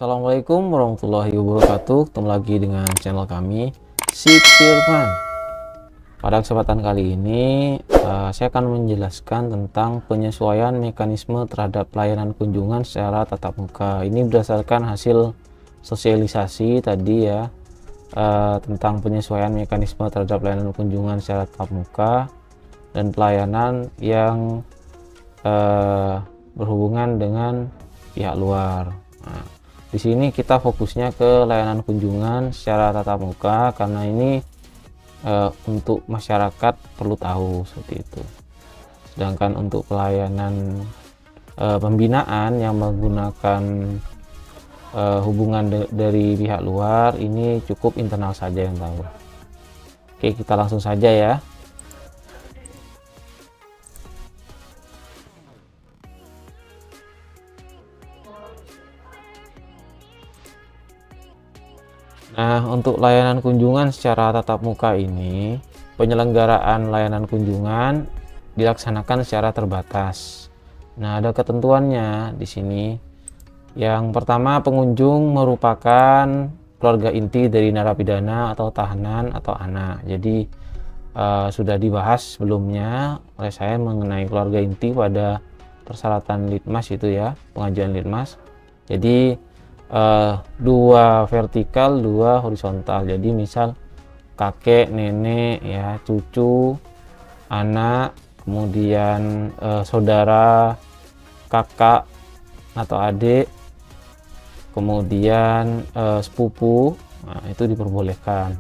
Assalamualaikum warahmatullahi wabarakatuh. Ketemu lagi dengan channel kami, Si Firman. Pada kesempatan kali ini saya akan menjelaskan tentang penyesuaian mekanisme terhadap pelayanan kunjungan secara tatap muka. Ini berdasarkan hasil sosialisasi tadi ya, tentang penyesuaian mekanisme terhadap pelayanan kunjungan secara tatap muka dan pelayanan yang berhubungan dengan pihak luar. Nah, di sini kita fokusnya ke layanan kunjungan secara tatap muka karena ini untuk masyarakat perlu tahu seperti itu. Sedangkan untuk pelayanan pembinaan yang menggunakan hubungan dari pihak luar, ini cukup internal saja yang tahu. Oke, kita langsung saja ya. Nah, untuk layanan kunjungan secara tatap muka ini, penyelenggaraan layanan kunjungan dilaksanakan secara terbatas. Nah, ada ketentuannya di sini. Yang pertama, pengunjung merupakan keluarga inti dari narapidana atau tahanan atau anak. Jadi sudah dibahas sebelumnya oleh saya mengenai keluarga inti pada persyaratan litmas itu ya, pengajuan litmas. Jadi dua vertikal, dua horizontal. Jadi misal kakek, nenek ya, cucu, anak, kemudian saudara, kakak atau adik, kemudian sepupu, nah, itu diperbolehkan.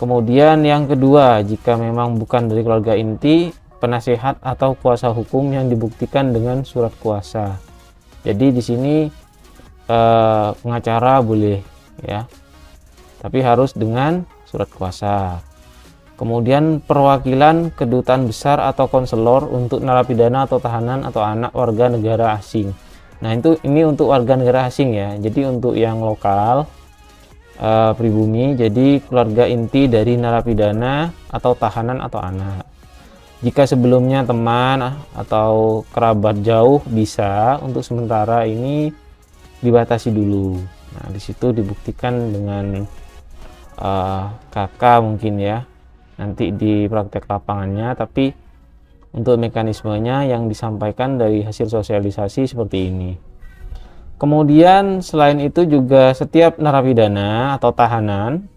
Kemudian yang kedua, jika memang bukan dari keluarga inti, penasehat atau kuasa hukum yang dibuktikan dengan surat kuasa. Jadi di sini pengacara boleh ya, tapi harus dengan surat kuasa. Kemudian perwakilan kedutaan besar atau konselor untuk narapidana atau tahanan atau anak warga negara asing. Nah, ini untuk warga negara asing ya. Jadi untuk yang lokal pribumi, jadi keluarga inti dari narapidana atau tahanan atau anak. Jika sebelumnya teman atau kerabat jauh bisa, untuk sementara ini dibatasi dulu. Nah, di situ dibuktikan dengan kakak mungkin ya, nanti di praktek lapangannya, tapi untuk mekanismenya yang disampaikan dari hasil sosialisasi seperti ini. Kemudian selain itu juga setiap narapidana atau tahanan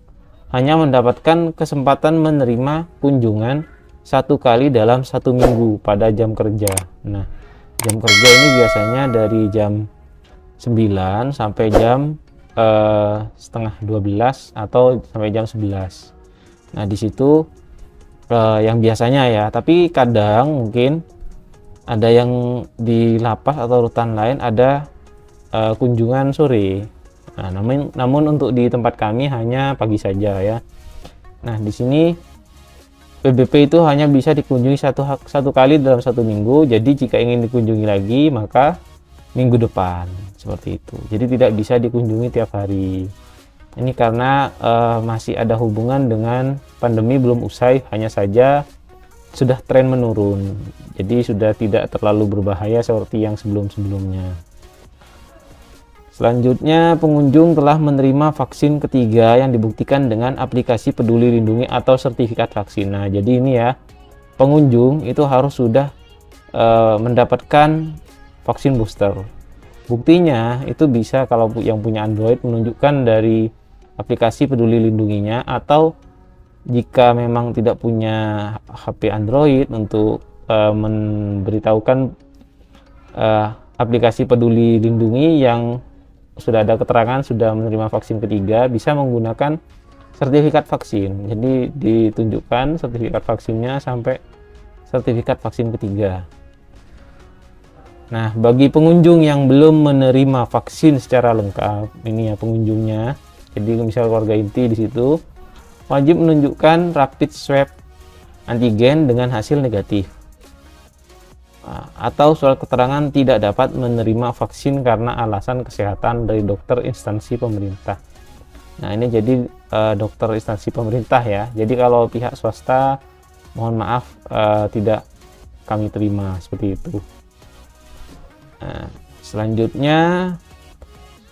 hanya mendapatkan kesempatan menerima kunjungan 1 kali dalam 1 minggu pada jam kerja. Nah, jam kerja ini biasanya dari jam 9 sampai jam setengah 12 atau sampai jam 11. Nah, di situ yang biasanya ya, tapi kadang mungkin ada yang di lapas atau rutan lain ada kunjungan sore. Nah, namun untuk di tempat kami hanya pagi saja ya. Nah, di sini PBP itu hanya bisa dikunjungi satu kali dalam 1 minggu. Jadi jika ingin dikunjungi lagi maka minggu depan, seperti itu. Jadi tidak bisa dikunjungi tiap hari. Ini karena masih ada hubungan dengan pandemi belum usai, hanya saja sudah tren menurun. Jadi sudah tidak terlalu berbahaya seperti yang sebelum-sebelumnya. Selanjutnya, pengunjung telah menerima vaksin ketiga yang dibuktikan dengan aplikasi Peduli Lindungi atau sertifikat vaksin. Nah, jadi ini ya, pengunjung itu harus sudah mendapatkan vaksin booster. Buktinya itu bisa kalau yang punya Android menunjukkan dari aplikasi Peduli Lindunginya, atau jika memang tidak punya HP Android untuk memberitahukan aplikasi Peduli Lindungi yang sudah ada keterangan sudah menerima vaksin ketiga, bisa menggunakan sertifikat vaksin. Jadi ditunjukkan sertifikat vaksinnya sampai sertifikat vaksin ketiga. Nah, bagi pengunjung yang belum menerima vaksin secara lengkap, ini ya pengunjungnya. Jadi misal keluarga inti di situ wajib menunjukkan rapid swab antigen dengan hasil negatif. Atau surat keterangan tidak dapat menerima vaksin karena alasan kesehatan dari dokter instansi pemerintah. Nah, ini jadi dokter instansi pemerintah ya. Jadi kalau pihak swasta, mohon maaf tidak kami terima seperti itu. Nah, selanjutnya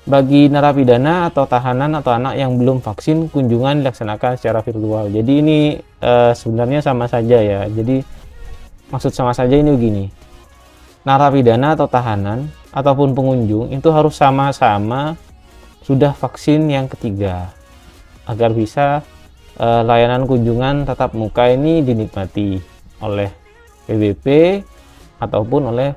bagi narapidana atau tahanan atau anak yang belum vaksin, kunjungan dilaksanakan secara virtual. Jadi ini sebenarnya sama saja ya. Jadi maksud sama saja ini begini. Narapidana atau tahanan ataupun pengunjung itu harus sama-sama sudah vaksin yang ketiga agar bisa layanan kunjungan tatap muka ini dinikmati oleh PBP ataupun oleh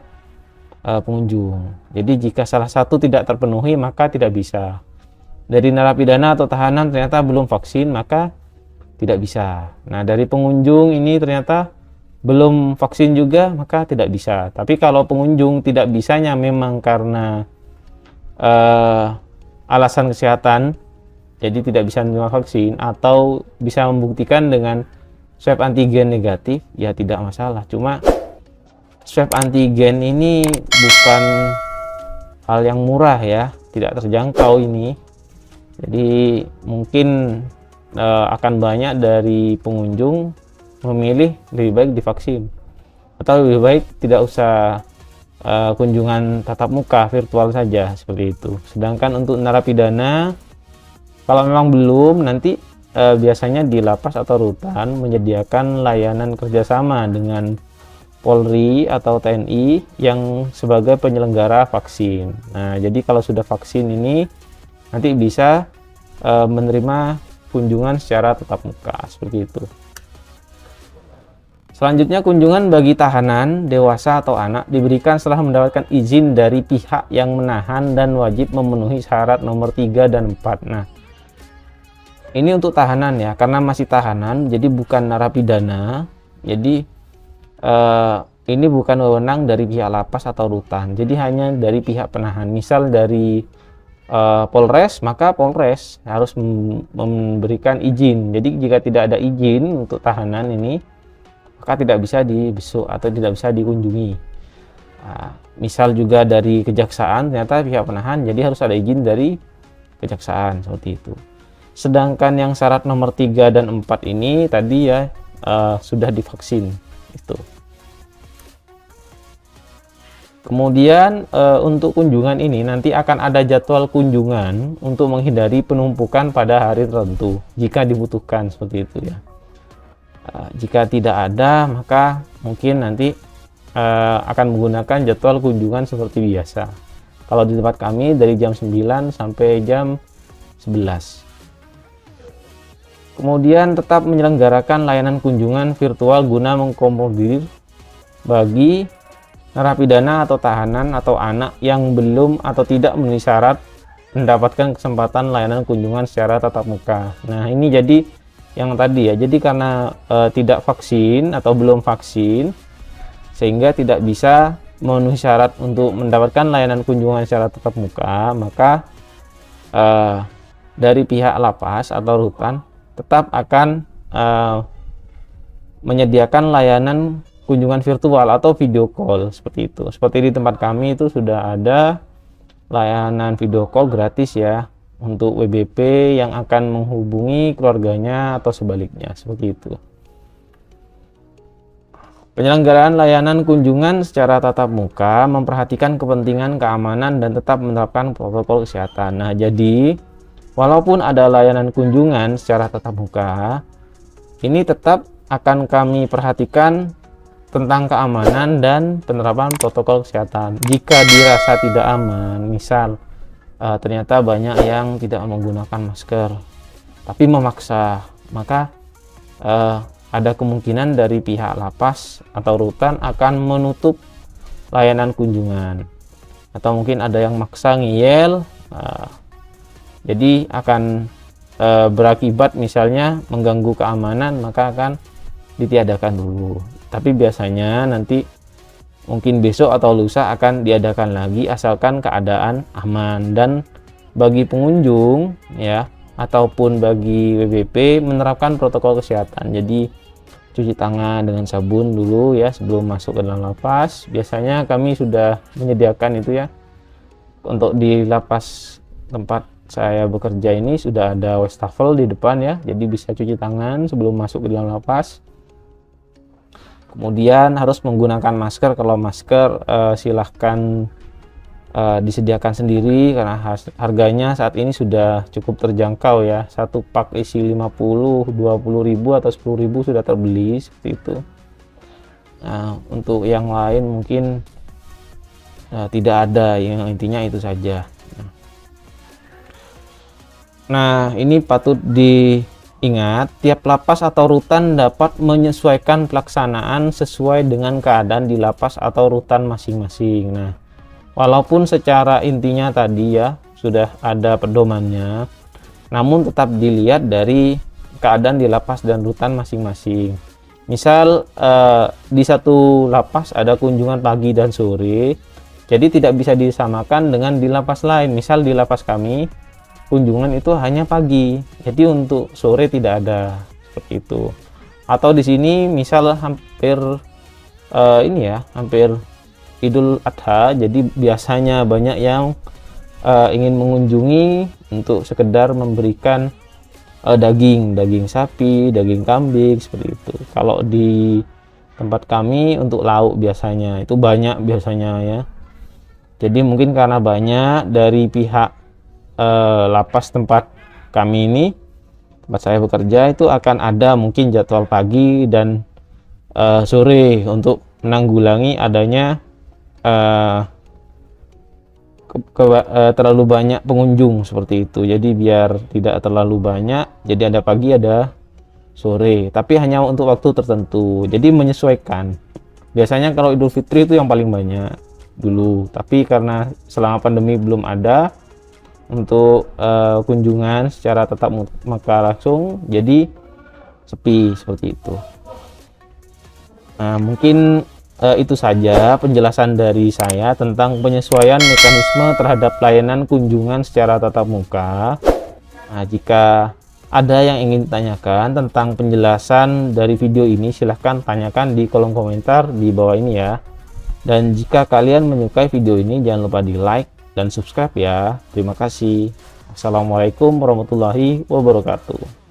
pengunjung. Jadi jika salah satu tidak terpenuhi maka tidak bisa. Dari narapidana atau tahanan ternyata belum vaksin maka tidak bisa. Nah, dari pengunjung ini ternyata belum vaksin juga maka tidak bisa. Tapi kalau pengunjung tidak bisanya memang karena alasan kesehatan, jadi tidak bisa menerima vaksin atau bisa membuktikan dengan swab antigen negatif, ya tidak masalah. Cuma swab antigen ini bukan hal yang murah ya, tidak terjangkau ini. Jadi mungkin akan banyak dari pengunjung memilih lebih baik divaksin atau lebih baik tidak usah kunjungan tatap muka, virtual saja seperti itu. Sedangkan untuk narapidana kalau memang belum, nanti biasanya di lapas atau rutan menyediakan layanan kerjasama dengan Polri atau TNI yang sebagai penyelenggara vaksin. Nah, jadi kalau sudah vaksin ini nanti bisa menerima kunjungan secara tatap muka seperti itu. Selanjutnya, kunjungan bagi tahanan, dewasa atau anak diberikan setelah mendapatkan izin dari pihak yang menahan dan wajib memenuhi syarat nomor 3 dan 4. Nah, ini untuk tahanan ya, karena masih tahanan, jadi bukan narapidana. Jadi ini bukan wewenang dari pihak lapas atau rutan, jadi hanya dari pihak penahan. Misal dari Polres, maka Polres harus memberikan izin. Jadi jika tidak ada izin untuk tahanan ini, maka tidak bisa dibesuk atau tidak bisa dikunjungi. Misal juga dari kejaksaan, ternyata pihak penahan, jadi harus ada izin dari kejaksaan seperti itu. Sedangkan yang syarat nomor 3 dan 4 ini tadi ya sudah divaksin itu. Kemudian untuk kunjungan ini nanti akan ada jadwal kunjungan untuk menghindari penumpukan pada hari tertentu jika dibutuhkan seperti itu ya. Jika tidak ada maka mungkin nanti akan menggunakan jadwal kunjungan seperti biasa. Kalau di tempat kami dari jam 9 sampai jam 11. Kemudian tetap menyelenggarakan layanan kunjungan virtual guna mengakomodir bagi narapidana atau tahanan atau anak yang belum atau tidak memenuhi syarat mendapatkan kesempatan layanan kunjungan secara tatap muka. Nah, ini jadi yang tadi ya. Jadi karena tidak vaksin atau belum vaksin sehingga tidak bisa memenuhi syarat untuk mendapatkan layanan kunjungan secara tatap muka, maka dari pihak lapas atau rutan tetap akan menyediakan layanan kunjungan virtual atau video call seperti itu. Seperti di tempat kami itu sudah ada layanan video call gratis ya untuk WBP yang akan menghubungi keluarganya atau sebaliknya seperti itu. Penyelenggaraan layanan kunjungan secara tatap muka memperhatikan kepentingan keamanan dan tetap menerapkan protokol kesehatan. Nah, jadi walaupun ada layanan kunjungan secara tatap muka, ini tetap akan kami perhatikan tentang keamanan dan penerapan protokol kesehatan. Jika dirasa tidak aman, misal ternyata banyak yang tidak menggunakan masker tapi memaksa, maka ada kemungkinan dari pihak lapas atau rutan akan menutup layanan kunjungan, atau mungkin ada yang maksa ngeyel, jadi akan berakibat misalnya mengganggu keamanan, maka akan ditiadakan dulu. Tapi biasanya nanti mungkin besok atau lusa akan diadakan lagi asalkan keadaan aman. Dan bagi pengunjung ya ataupun bagi WBP menerapkan protokol kesehatan. Jadi cuci tangan dengan sabun dulu ya sebelum masuk ke dalam lapas. Biasanya kami sudah menyediakan itu ya. Untuk di lapas tempat saya bekerja ini sudah ada wastafel di depan ya. Jadi bisa cuci tangan sebelum masuk ke dalam lapas. Kemudian harus menggunakan masker. Kalau masker silahkan disediakan sendiri karena harganya saat ini sudah cukup terjangkau ya. Satu pak isi 50, 20.000 atau 10.000 sudah terbeli seperti itu. Nah, untuk yang lain mungkin tidak ada, yang intinya itu saja. Nah, ini patut diingat, tiap lapas atau rutan dapat menyesuaikan pelaksanaan sesuai dengan keadaan di lapas atau rutan masing-masing. Nah, walaupun secara intinya tadi ya sudah ada pedomannya, namun tetap dilihat dari keadaan di lapas dan rutan masing-masing. Misal di satu lapas ada kunjungan pagi dan sore, jadi tidak bisa disamakan dengan di lapas lain. Misal di lapas kami kunjungan itu hanya pagi, jadi untuk sore tidak ada, seperti itu. Atau di sini misal hampir hampir Idul Adha, jadi biasanya banyak yang ingin mengunjungi untuk sekedar memberikan daging sapi, daging kambing, seperti itu. Kalau di tempat kami untuk lauk biasanya itu banyak biasanya ya. Jadi mungkin karena banyak dari pihak lapas tempat kami ini, tempat saya bekerja, itu akan ada mungkin jadwal pagi dan sore untuk menanggulangi adanya terlalu banyak pengunjung seperti itu. Jadi biar tidak terlalu banyak, jadi ada pagi ada sore, tapi hanya untuk waktu tertentu, jadi menyesuaikan. Biasanya kalau Idul Fitri itu yang paling banyak dulu, tapi karena selama pandemi belum ada untuk kunjungan secara tatap muka langsung, jadi sepi seperti itu. Nah, mungkin itu saja penjelasan dari saya tentang penyesuaian mekanisme terhadap layanan kunjungan secara tatap muka. Nah, jika ada yang ingin ditanyakan tentang penjelasan dari video ini, silahkan tanyakan di kolom komentar di bawah ini ya. Dan jika kalian menyukai video ini, jangan lupa di like dan subscribe ya. Terima kasih. Assalamualaikum warahmatullahi wabarakatuh.